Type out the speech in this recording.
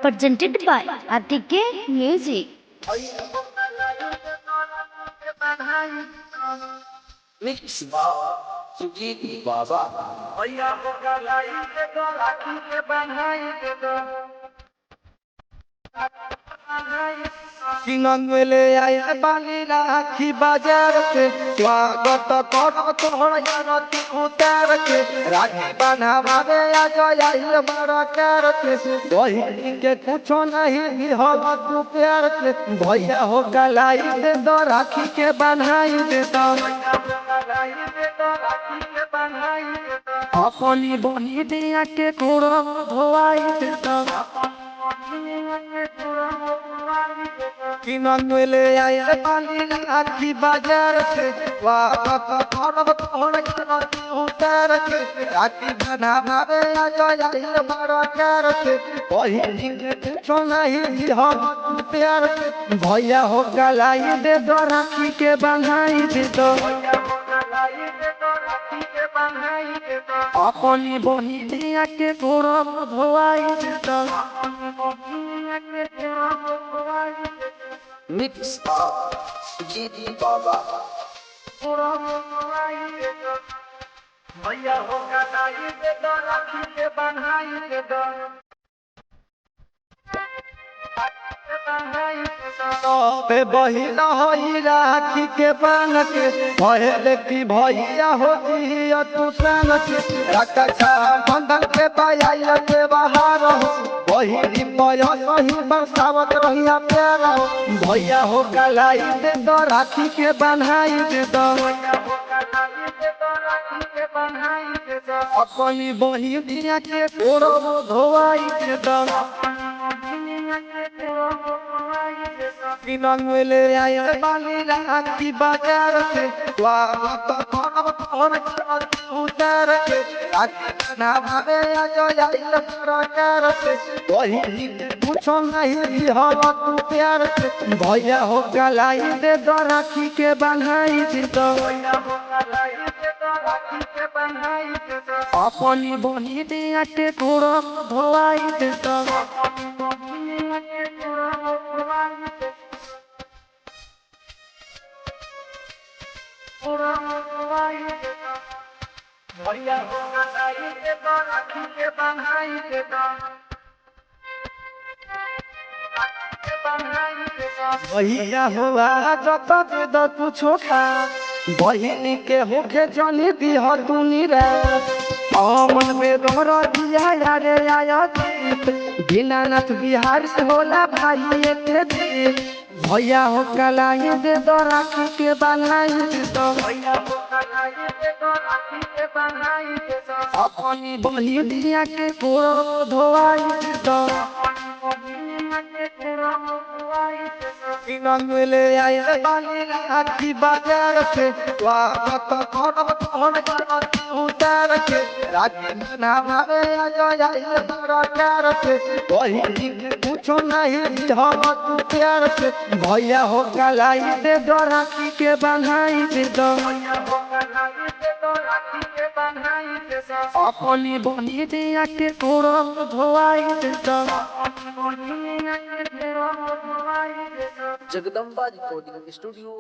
Presented by Atike Music. Mix Sujit Baba. সিঙ্গলে আয়া বালি রাখি বাজারকে স্বাগত কর তোর আরতি উতারকে রাখি বানা ভাবে আজ আইল বড় করকে বহিকে कुछो नहीं हो तू प्यार के भैया हो गलाई दे दो राखी के बनाई दे दो अपनी बनी दिया के कूड़ो धोआई दे दो কিনলে আয়া পানি রাখি বাজারকে স্বাগত কর তোর আরতি উতারকে রাখি বানা ভাবে আজ আইল বড় করকে बहिनी कुछो नहीं हो प्यार के भैया हो गलाई दे दो राखी के बंधाई दे दो अपनी बनी दिया के कूड़ो धोआई दे दो मिक्स जीती बाबा भैया हो गलाई दे दो राखी के बंधाई दे दो पे बहिना होई राखी के बान के भले की भैया होती तू सन के रक्षा बंधन के पाया के बाहर हो बहिनी पया सही बरसावत रहिया प्यार हो भैया हो गलाई दे दो राखी के बन्हाई दे दो अपनी बहिनिया के कोरो धोआई दे दो किनले आया बाली राखी बाजार से स्वागत करो तोर आरती उतारके राखी बना भावे आज आइल प्रकार से बहिनी कुछो नहीं हो तू प्यार के भैया हो गलाई दे दो राखी के बन्हाई दे दो अपनी बनी दिया के कूड़ो धोआई दे दो भैया हो गलाई दे दो राखी के बन्हाई दे दो भैया हुआ जब दे दो तू छोटा बहिनी के होके जनी दिह तू निरा अमन में दोहरा दिया यारे आया दीनानाथ बिहार से होला भाई एक दिन भैया हो गलाई दे दो राखी के बन्हाई दे दो अपनी बनी दिया के कूड़ो धोआई दे दो किनले आया बाली राखी बाजार से स्वागत करो तोर आरती उतारके राखी बना भावे आज आइल बड़ करके बहिनी कुछो नहीं हो तू प्यार के भैया हो गलाई दे दो राखी के बन्हाई दे दो अपनी बनी दिया के कूड़ो धोआई दे दो जगदम्बा रिकॉर्डिंग स्टूडियो